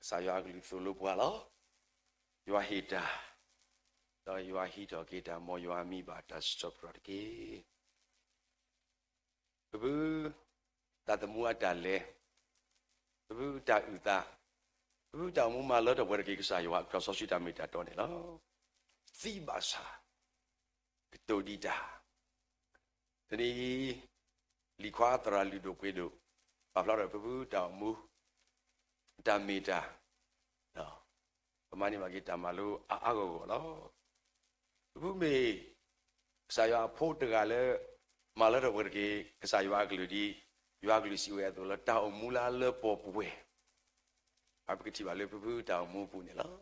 Saya agli solo puala. You are hita. So you are hita kita mo you are mi bata stop rodki. Bu ta temu adale. Bu ta uta. Bu ta mu ma lo de wedki saya wa ka so sita mi ta to ne lo. Si basa. Todida. Tani li kwa tra li do kwedo. Pa fla bu ta mu Damida. No. Pemani bagi tamalu ago lo. Bumi saya put segala malah pergi ke saya agli siwa tu lah tahu mula le popue. Apa kecil le popu tahu mu punya lo.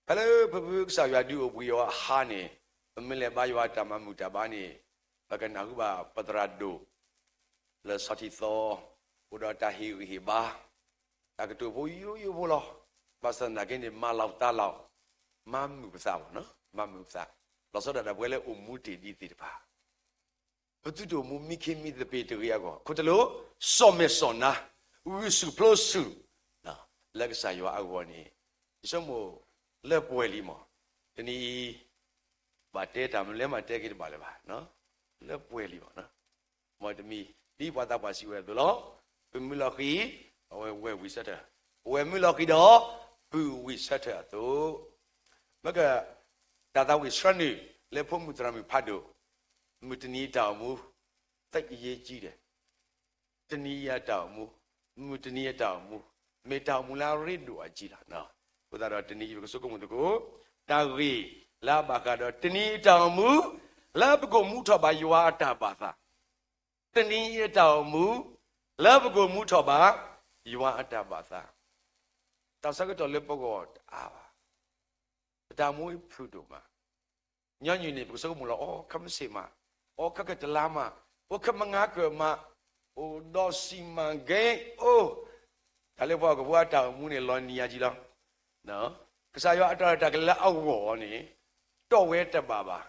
Kalau popu saya di obuyo hane, pemilih bayu atama mutabani, bagan aku ba patrado le satiso udah tahi hibah. Tak tu boyu bolah pasal nak ni malau talau mamu besar no mamu besar lalu dah boleh umuti di tiba betul tu mumikir mi tepi tu ya ko kau tahu somesona usu plosu nah lagi saya awak ni semua lepas lima ini bate tam lema te kita balik bah no lepas lima no macam ni di pada pasi tu lo pemilaki we wisata we mulaki do bu wisata to maka tata wisrani le pho mutrami phado mutani taw mu tat ye ji de taniya taw mu mutani taw mu me taw mu la ri do a ji la no ko da do tani ko so ko mu to ko ta wi la ba ka do tani taw mu la ba ko mu tho ba ywa ta ba sa tani taw mu la ba ko mu tho ba You want ada bahasa. Tak sakit oleh pokok apa. Tamu itu doma. Nyanyi ni bersama mula. Oh kamu sema. Oh kakak lama. Oh kamu mengaku mak. Oh dosi mangge. Oh kalau buat tamu ni loni aja lah. No. Kesaya ada kelak awal ni. Tahu itu bapa.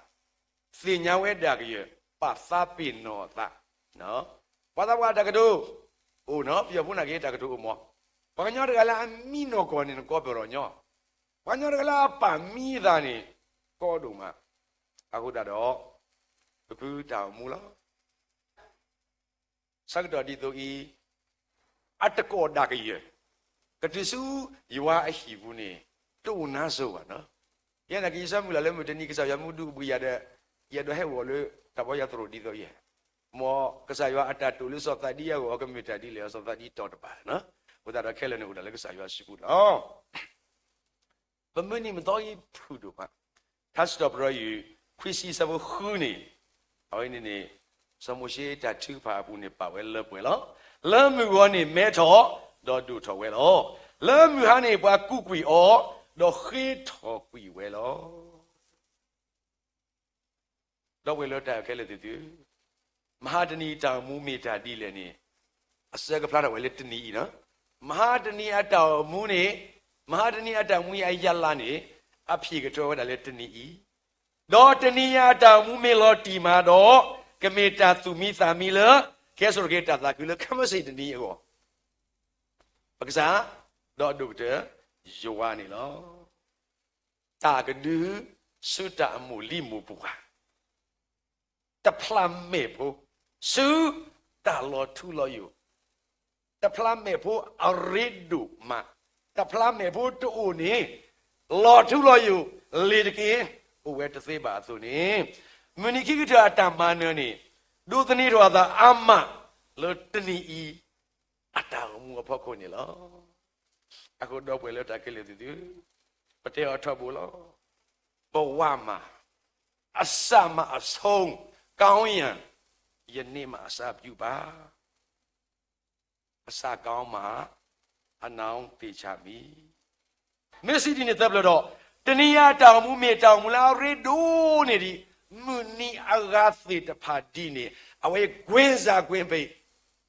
Sinya itu dia. Pasapin no tak. No. Pada ada kedu. Oh no, biar pun lagi tak ketemu mo. Panjang regala amino kau ni kau beronyo. Panjang regala apa mi dah ni kau duma. Aku dah do. Aku tahu mula. Sagda di tu i. Ada kau dah kaya. Ketisu iwa hibu ni. Tu naso kan? Yang nak kisah mula le muda ni kisah yang mudu bu ya ada hewa le tak payah terus di tu ya. Mo kesaywa ada tulis soal tadi ya, gua kami tadi lihat soal tadi tahu apa, na? Udah ada kalian udah lagi kesaywa sebut. Oh, pemeni mentoi pudu pak. Kasih berayu, kuisi sama huni. Oh ini ni, sama si dah cuba punya pakai lepas lo. Lemu ni meto, dah du tahu lo. Lemu hani buat kukui o, dah hit kukui lo. Dah lo dah kalian itu. Mahadani tamu meta di leni. Asal kepala wale teni ina. Mahadani atau mune, mahadani atau mui ayala ni, api ketua wale teni i. Do teni atau mume loti ma do, kemeta tumi samila, kesor kita tak gula kamu sih teni aku. Paksa, do doktor, Joani lo. Tak kedu sudah muli mubuah. Terpelam mepo. Su tak lo tu lo you. Tak pelan mepo aridu ma. Tak pelan mepo tu ni. Lo tu lo you. Lidki. Uwe tu seba tu ni. Meniki kita ada mana ni. Du tani tu ada amma. Lo tani i. Ada kamu apa kau ni lo. Aku dah boleh tak kali tu. Pati atau bola. Bawama. Asama asong. Kau yang. Yang ni asap juga. Asap kau mah, anau picabi. Mesti di ni tablo do. Tenia tahu mu me tahu mula redo ni di. Muni agasi terpadi ni. Awak guenza guenpe.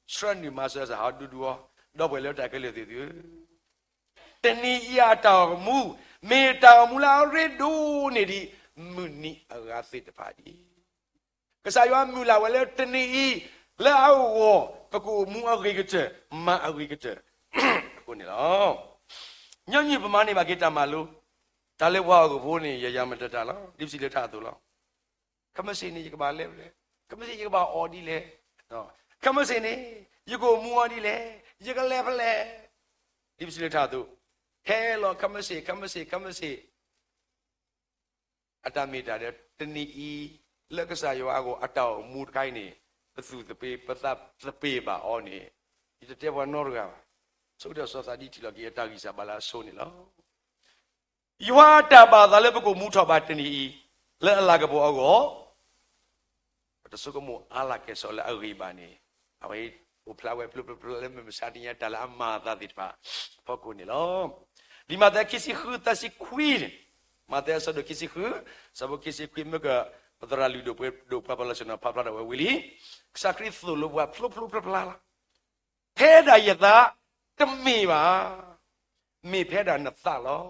Serani masa sahadu dua. Dah boleh tak kali itu. Tenia tahu mu me tahu mula redo ni di. Muni agasi terpadi. Kesayuan mula wala teni la awo paku mu agi kece ma agi kece aku ni lah ညပမာနေမှာကိတမလို့ဒါလည်းဝါကိုဘိုးနေရမတတ်တာလားဒီစီလက်ထသူလားခမစင်းနေကပါလဲခမစင်းကပါအော်ဒီလဲနော်ခမစင်းနေယကိုမူအော်ဒီလဲယကလဲဖလဲဒီစီလက်ထသူဟဲလောခမစင်းအတမီတာတဲ့တနီဤလက်ကစားရွာကိုအတောက်မူတကိုင်းနေပစုသပေပသသပေပါအော်နေဒီတဲ့ဘဝနော်ရကဆိုတော့စောစာဒီတီလော်ကြီးအတောက်ကြီးစားပါလားဆိုနေလောရွာတပါသားလည်းပကိုမူထောက်ပါတနီဤလက်အလာကဘောအောတဆုကမအားလာကဲဆိုလာအဂိဘာနေအဝေးဟိုဖလာဝဲပလူလည်းမစားတင်ရတလာအမာသာတိပါဖောက်ကိုနေလောဒီမှာတဲ့ကိစီခူတစီခွီမတဲ့ဆဒကိစီခူစဘကိစီခွီမကပဒရာလူဒိုပပလာရှနာပပလာဝဝီလီစခရစ်ဖလိုဘဖလူပလာလာဖဲဒါယတာတမေပါမေဖဲဒါနသလော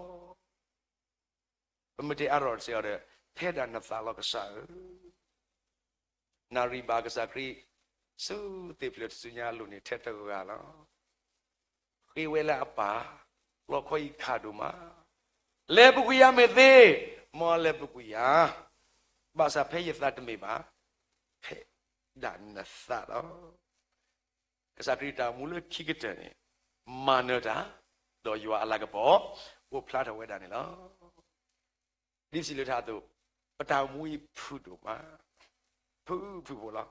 ပမတေအရော်ဆေရဖဲဒါနသလောကဆာနာရီဘာကစခရီစုတေပလတ်စုညာလူနေထက်တော့ကလောခေဝဲလာအပါလောခွိခါဒူမာလေပုကွေရမေသေးမောလေပုကွေရဘာသာဖဲရသတ်မေပါဖဲဒါနသလောကစခရီတာမူလခိကတဲ့မာနတာတော့ယူအလာကပေါ်ဟိုဖလာထဝဲတာနေလောဒီစီလထားသူပတောင်မူဖုတို့မှာဖူဘောလား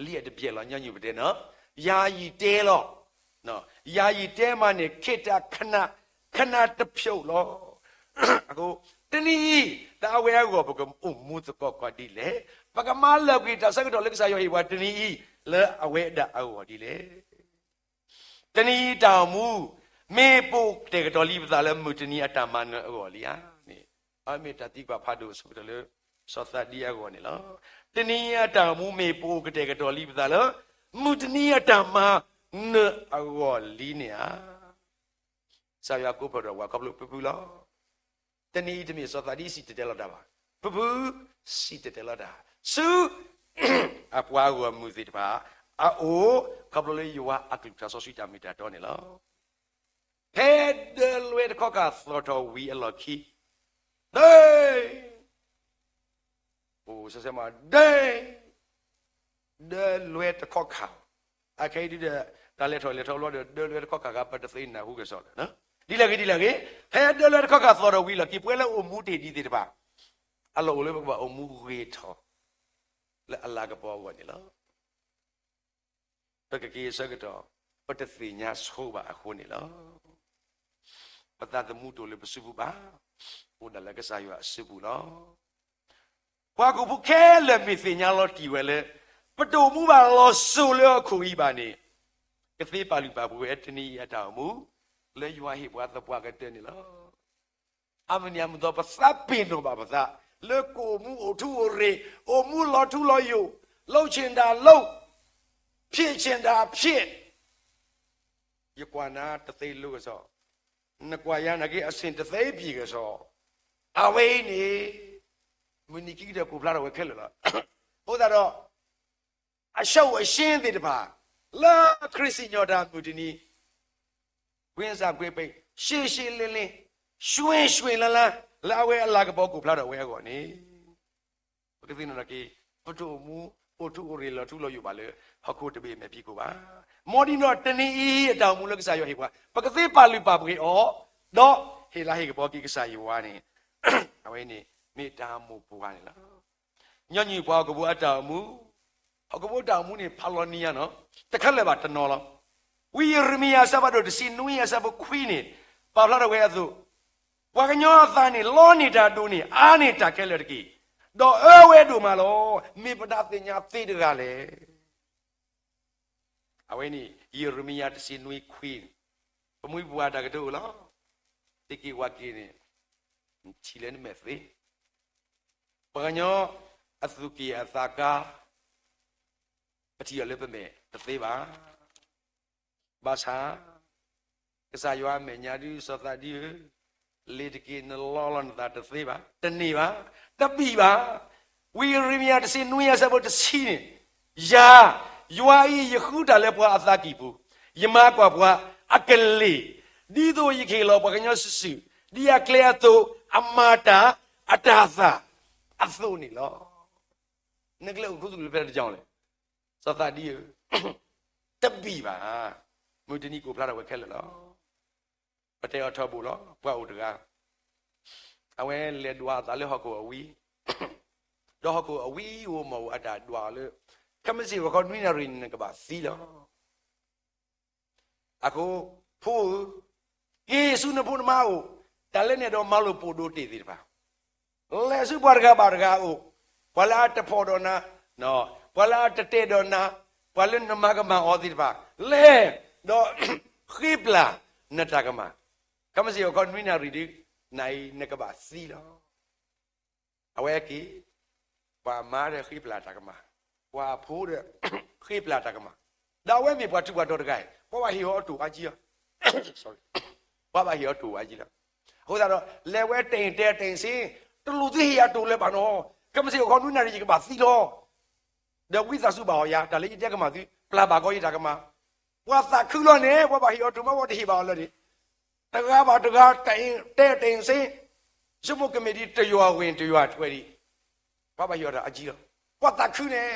လျက်တပြက်လားညညပတဲ့နော်ယာယီတဲလောနော်ယာယီတဲမနဲ့ခိတခဏတဖြုတ်လောအခုတနီတာဝဲကိုဘကမမှုတကောကွာဒီလေပကမလောက်ကြီးတဆက်ကတော့လက်စားရောဟိဝတနီလဲအဝဲဒါအော်ဒီလေတနီတောင်မူမေပုတ်တေကတော်လီပသာလဲမူတနီအတမန်အော်လီယာနေအမေတတိကဖတ်လို့ဆိုတယ်လေစောသတိရကောနေလောတနီယတောင်မူမေပုတ်တေကတော်လီပသာလဲမူတနီအတမန်အော်လီနေဆာယကိုဖတော်ဝါကဘလို့ပပူလောတနီတမီစောသတိစီတတဲလောက်တာပါပပူစီတတဲလောက်တာစုအပွားကိုမူစီတပါအိုကဘလို့လေယဝအကလုတာဆိုစီတာမီတာတော့နေလောဖဲဒလွေတခောကသတော်ဝီအလော်ခီဒေးအိုဆက်မဒေးဒလွေတခောကအခါဒီဒါလက်ထောလောဒလွေတခောကကပတ်သိနာဟုကဆောနော်ဒီလကေဖဲဒလွေတခောကသတော်ဝီလော်ခီပွဲလဲအိုမူတေဒီတေတပါအလောလေဘကအိုမူရေထောလဲအလာကပေါ်ဝနေလောပကကေစကတော့ပတသိညာဆိုပါအခုနေလောပတသမူတိုလေပစုဘူးပါဟိုဒါလည်းကစားရအစ်ဘူးလောဘွားကူဖခဲလေမိသိညာလောတီဝဲလေပတူမှုပါလောဆိုလေခုကြီးပါနေကသေးပါလူပါဘူးအတနီအတောင်မူလေရွာဟိဘွားသဘွားကတဲ့နေလောအမနီယမတော့ပစပ်ပင်တော့ပါပစလေကိုမှုအထူရေအိုမှုလောထူလောယလှုပ်ချင်တာလှုပ်ဖြစ်ချင်တာဖြစ်ယကွာနာတသိလို့ဆိုနကွာရနာကေအစင်တသိပြီကဆိုအဝိနေမနီကိတဲ့ကိုဖလာတော့ဝဲခက်လို့လားဟုတ်တာတော့အရှုပ်အရှင်းသေးတပါလာခရစ်စညောတာမူတနီဝင်းစားကွေးပိတ်ရှင်းလင်းရွှင်လာဝဲအလာကဘောကိုဖလာတော့ဝဲကောနေဘုကသိနနာကေပတူမူအိုထုရီလထုလို့ယူပါလေဟခုတပိမဲ့ပြီကိုပါမော်ဒီနော်တနီအတောင်မူလကစားရဟိကွာပကသေးပါလူပါပကေအောတော့ဟေလာဟိကဘောကိကစားယူဝါနေအဝဲနေမေတ္တာမူပူကနေလားညညပွားကဘောအတောင်မူကဘောတောင်မူနေဖာလောနီယာနော်တခက်လည်းပါတနော်လောဝီရမီယာဆဘဒိုဒစီနူယာဆဘခွီနေပါဖလာတော့ဝဲအသုဘွာကညောသားနေလောနေတာတူနေအားနေတာကဲလေတကီတော့ဝဲတို့မှာလောမေပဒပညာသိတကလေအဝဲနေယေရမီယာတစီနွေခွီပမွေးဘွားတကတိုလောတကီဝကီနေချီလန်မဲဖေပကညောအသုကီအသာကာပတိရလည်းပဲတသေးပါဘာသာကစားရွာမယ်ညာဒီစောတာဒီလေတကီနလောလန်တာတသေးပါတနေပါတပီပါဝီရမီယာတစီနွေရဆဘတစီနေယာယွာဤယခုတလည်းဘွာအသကီဘူးယမကွာဘွာအကလေး ဒီတို့ယခေလောပကညောဆစီဒီယကလေအတုအမတာအတာသာအသုနေလောနကလေခုစုလေပဲကြောင်းလေသတ္တဒီတပိပါမွေတနီကိုဖလာတော့ဝဲခဲလေလောပတေအထောဘူးလောပွားဥတကအဝဲလေဒွာသားလေဟောကိုအဝီတော့ဟောကိုအဝီဟိုမောအတာဒွာလေကမစီဝခေါနွိနာရင်းကပါစီလောအခုဖို့ယေစုနဖို့မအောင်တလည်းနေတော့မလို့ပို့တို့တည်သေးတယ်ပါလဲစုပွားကပါရကအိုဘလာတဖို့တော့နာနော်ဘလာတတဲ့တော့နာဘလနမကမအော်သေးတယ်ပါလဲတော့ခိပလာနတကမကမစီခေါနွိနာရီဒီနိုင်နကပါစီလောအဝဲကီပါမားတဲ့ခိပလာတကမဝါဖိုးတဲ့ခိပလာတကမဒါဝဲမြေပွားတူပွားတော့တကဲဘဝဟီဟောတူအကြီး sorry ဘဝဟီဟောတူအကြီးလားဟိုတော့လေဝဲတိန်တဲ့တိန်စင်းတလူသိဟီယာတူလဲပါနော်ကမစီခေါနွိနာရီကပါစီလောเดี๋ยววิสาสุบ่าวyaแต่เลยเจ๊กมาสิปลาบาก็ยตากมาว่าสักคือแล้วเนี่ยว่าบาฮิอตุมาว่าที่บ่าวแล้วดิตะกะบ่าวตะกะติงซิสมุกเมดิตะยัวဝင်ตะยัวထွဲดิว่าบาฮิอตအကြီးတော့ว่าสักคือเนี่ย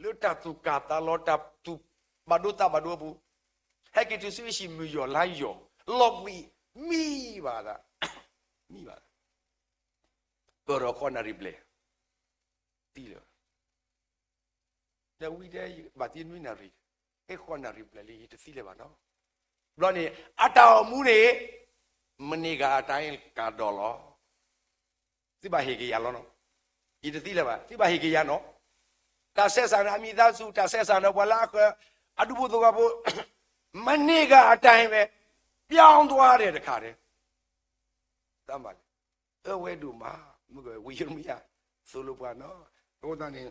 ลุตะตุกาตะลอตะตุบาดุตะบาดุบุให้กิตุสิมียอไลยอลอบวีมีบาดามีบาดก็รอคอนาริเบลตีเลยแต่วิธีบัตินุนารีเอคอนารีเบลลี่จะสิเลบานะบลอนี่อัตาวมูเนมันนี่กาตายกาดอลอสิบาเฮกิยาลอนะอีจะสิเลบาสิบาเฮกิยานะตาเสสานามีดาสุตาเสสานะวลาก็อดุบุตุกะบุมันนี่กาตายเว้ပြောင်းသွားတယ်တခါတည်းတမ်းပါလေအဝဲဒူမာမကဝီရမီယာဆိုလိုပါနော်တော့တန်းနေ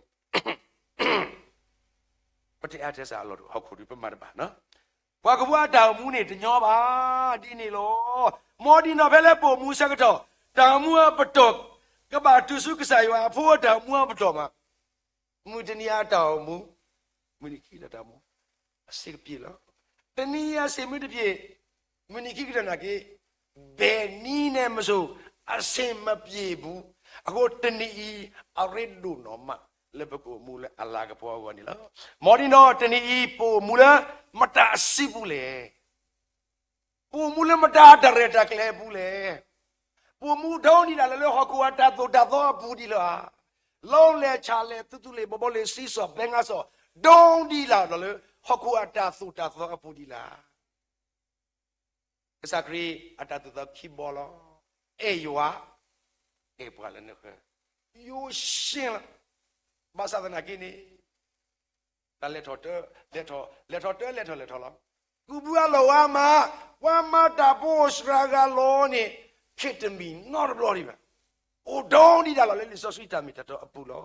ပတိအထက်စာလို့ဟောက်ခုဒီပမာပါနော်ဘွာကဘွာတောင်မူနေတညောပါဒီနေလို့မော်ဒီနော်ဖဲလဲပို့မူဆက်ကတော့တောင်မူပတော့ကဘာတုစုကစားရွာဖိုးတောင်မူပတော့မှာမူတနီယာတောင်မူမူနီခီလာတောင်မူအစိပြေလို့တနီယာစေမူတပြေမူနီခီကရနာကေဘယ်နီးနဲ့မဆိုအစင်မပြေဘူးအခုတနီအရစ်ဒူနော်မလေဘကိုမူလေအလာကပေါ်ကောနီလားမော်ဒီနော်တနီပိုမူလေမတာစီဘူးလေပိုမူလေမတာဒရတာကလေဘူးလေပိုမူဒေါင်းနီလာလေဟောကူအတာတော့ဘူးဒီလားလုံးလေချာလေတူလေဘောလေစီဆောဘင်္ဂါဆောဒေါင်းဒီလာလေဟောကူအတာတော့ဘူးဒီလားစကရီအတာတော့ခိဘောလောအေယွာအေပွာလနခယိုရှင်ဘာသာနာကိနေတလက်ထော်လက်ထော်လောကူဘူအလောဝါမတာပိုစရာဂလောနေခိတမီနော်ဘလော်ဒီပါအိုဒေါင်းဒီဒါလောလေဆောဆွီတာမီတတော့အပူလော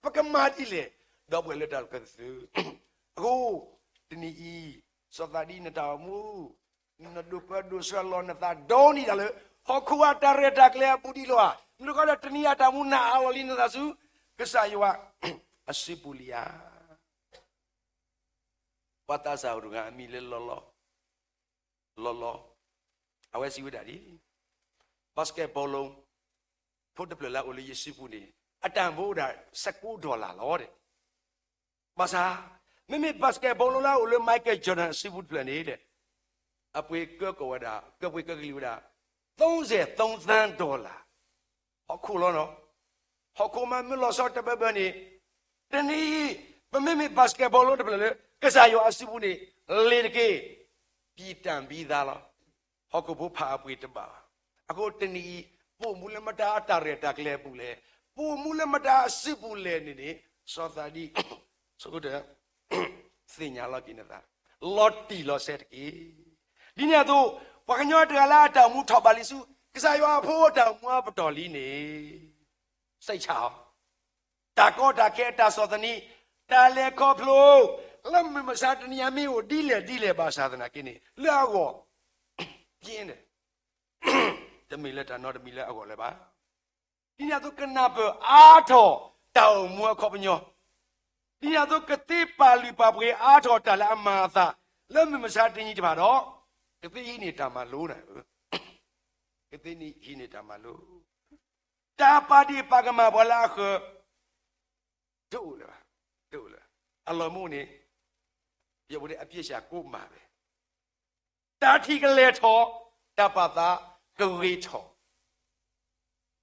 ပကမာတိလေတော့ဘွယ်လက်တာကဆူအခုတနီဤစောတာဒီနတော်မူနဒုပဒုဆလောနတာဒေါင်းဒီဒါလေဟောခွာတရတာကလေပူဒီလောနုကလတနီယာတမူနာအဝလီနတာဆူကဆာယဝအစီပူလီယာပတာစာရူကအမီလေလောအဝဲစီဝဒါဒီဘတ်စကက်ဘောလုံးဖို့တပလာအိုလီယစီပူနေအတန်ဘိုးဒါ$19လောတဲ့ဘာသာမိမိဘတ်စကက်ဘောလုံးလာအိုလီမိုက်ကယ်ဂျော်ဒန်စီပူပလန်နေတဲ့အပွေကောဝဒါကပွေကကလီဝဒါ$33 သန်းအခုလောနော်ဟောကူမမလောဆော့တပပနေတနည်းမမေဘတ်စကက်ဘောလုံးတပလေကစားရောအစီဘူးနေလေတကေပြည်တံပြီးသားလားဟောကူဘုဖာပွေတပါအခုတနည်းပို့မူလမတာတာရတာကလေးပူလေပို့မူလမတာအစီဘူးလေနေစောသာဒီဆိုတဲ့စင်ညာလောက်กินတာလော်တီလော်ဆက်ကေဒီနေ့တော့ပကညောတလာတောင်မူထောက်ပါလိစုကစားရောဖိုးတောင်မူပတော်လီနေစိတ်ချအောင်တာကောတာခဲတာစောသနီတာလေခေါဖလိုလမ်းမစားတနီယမီကိုဒီလေပါသာသနာကိနေလောက်ကိုပြင်းတယ်တမီလက်တာတော့တမီလက်အကောလဲပါဒီညတော့ကနပအားထောတောင်မွေးခေါပညောဒီညတော့ကတိပါလီပါပွေအားထောတလာအမာသာလမ်းမစားတင်းကြီးတပါတော့ ကတိနေတာမလို့နဲ့ကတိနီနေတာမလို့တာပါဒီပါကမဘလာခဒူလာအလောမို့နေပြဘုတဲ့အပြစ်ရှာကိုမှာပဲတာထီကလေးထောတပတာကရီထော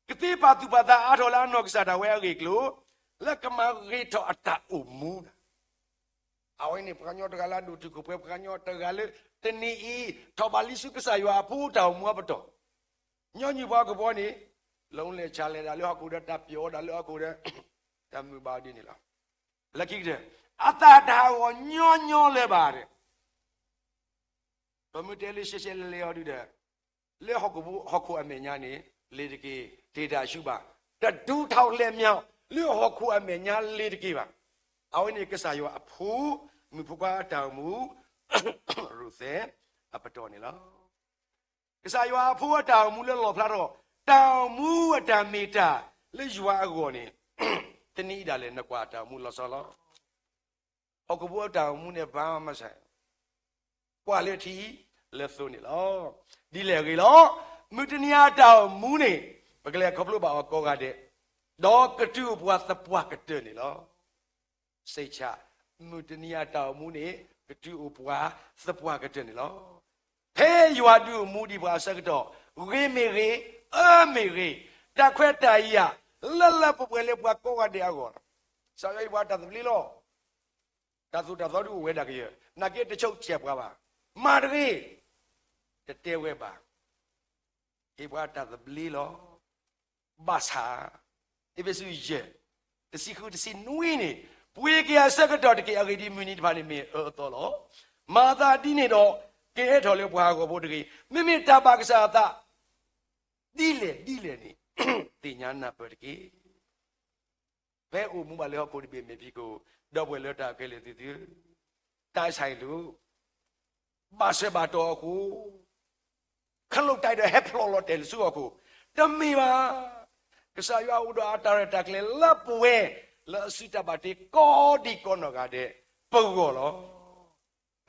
ကတိပါသူပါတာအထောလာနော့ကစားတာဝဲရီကလို့လက်ကမရီထောအတာအမူအဝိနေပကညောတကလာဒူတုကိုပကညောတကလေတနီဤထောပါလိစုကစားရွာဖူးတောင်မွားပတော်ညောညူပါကဘောနေလုံးလေချလေတာလောကူတဲ့တပ်ပြောတာလောကူတဲ့တမူပါဒီနေလားလက်ကြီးတဲ့အတာတာကိုညောလဲပါတယ်ဘမတဲလေးရှေရှဲလေးရောဒီတဲ့လေဟောက်ကူအမေညာနေလေတကေဒေတာရှုပါတဒူးထောက်လက်မြောက်လေဟောက်ကူအမေညာလေတကေပါအဝိနေကစားရောအဖူးမြဖူကာတောင်မူရူစေအပတော်နေလားကစားရောအဖူးတောင်မူလဲလော်ဖလာတော့တောင်မူအတမီတာလေရွာအကောနေတနည်းဒါလည်းနှကွာတောင်မူလော်စောလောဟောက်ကူတောင်မူနဲ့ဘာမှမဆိုင်ကွာလေတီလက်စုံနေလောဒီလေကြီးလောမတနီယာတောင်မူနေဘကလေးခပလို့ပါကောကတဲ့တော့ကတူဘွားသပွားကတဲ့နေလောစိတ်ချမတနီယာတောင်မူနေကတူဘွားသပွားကတဲ့နေလောဟဲရွာတူမူဒီဘွားဆက်တော့ရေမေရေအမေရေတခွဲတိုင်ရလလပပွဲလေဘွားကောကတဲ့အောဆောရိုက်ဘွားတသလီလောတသုတသောတူဝဲတာကြီးနာကေတချုပ်ချက်ဘွားပါမာရီတတဲဝဲပါဧဘွားတသလီလောဘာသာဧဘစုရဲ့တစီခုတစီနွေးနေပွေကရစက်ကတော့တကေအဂီဒီမြူနီတပါနေမေတော်လောမာသာတီးနေတော့ကဲထော်လေဘွားကိုဘို့တကေမိမိတပါကစားတာဒီလေနေတင်ညာနာပတကေဘဲအိုမူပါလေဟောကိုဒီပေမေပြီကိုတော့ဘွယ်လတာကဲလေတီတီတိုင်းဆိုင်လူဘာစေဘာတော်ကိုခလုတ်တိုက်တဲ့ဟက်ဖလော်လော်တယ်စုကိုတမီပါကစားရွာဦးတော်အတာရတကလေလက်ပွဲလက်စီတပါတီကောဒီကောနော်ကတဲ့ပုတ်ကောလော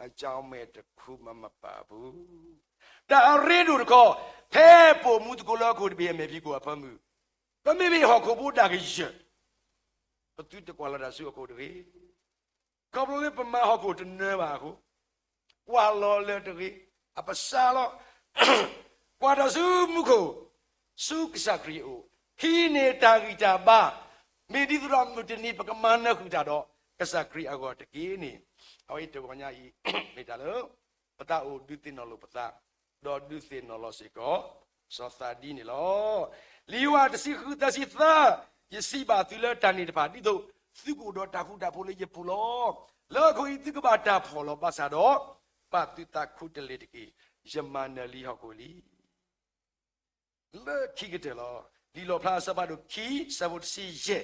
အကြောင်းမဲ့တခုမပါဘူးတာရီဒူကောဖဲပိုမှုတကိုလောကိုဒီပေမေပြီကိုအဖမှုတမီပြီဟောကိုဘူတာကြီးရှပတူတကွာလာဒါစုကိုတည်းကဘလို့ပမာဟောကိုတနေပါကိုကွာလောလေတကြီးအပစာလောကွာတော့စုမှုကိုစုကစားခရီအိုခီနေတာဂီတာပါမေဒီသရမတနီပကမနခုတာတော့ကစားခရီအကောတကြီးနေဟောဤတောညာဤမေတာလောပတာအိုဒုတင်နော်လို့ပတာတော့ဒုတင်နော်လို့စီကောစောသာဒီနေလောလီဝါတစီခုတစီသာယစီပါသူလတန်နေတပါတိတို့သူကိုတော့တာခုတာဖိုးလေးရပူလောလောခွေသူကပါတာဖော်လောပါစာတော့ပါတိတာခုတလေတကြီးယမနလီဟောကိုလီလေခိကတဲ့လောဒီလောဖလာစပါတို့ခီစဘုတ်စီရဲ့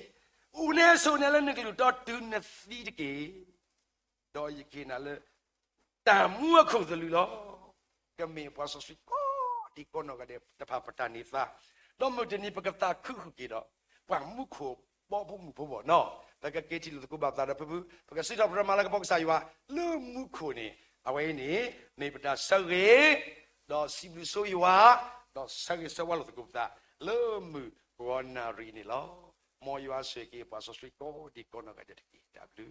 ဦးနေဆိုနေလည်းငကလူတော့တူနေသီတကြီးတော့ယခိနာလေတမှုအခုသလူလောကမေပွားဆိုစီကိုဒီကောနောကတဲ့တဖပတနိသာတော့မတနိပကတာခုခုကြီးတော့ပွားမှုခိုပေါ်ဖို့မှုဘောနော်တကကေတီလူကဘာသာရပပပကစီတော့ပရမလာကပေါကစားရွာလူမှုခိုနေအဝဲနေနေပတာဆောက်ရေတော့စီဘလူဆိုရွာတော့ဆောက်ရစဝါလို့ကဘာလူမှုဝနာရီနေလောမောရွာဆွေကေပါဆိုဆွေကိုဒီကောနောကတဲ့တီတာဘလူ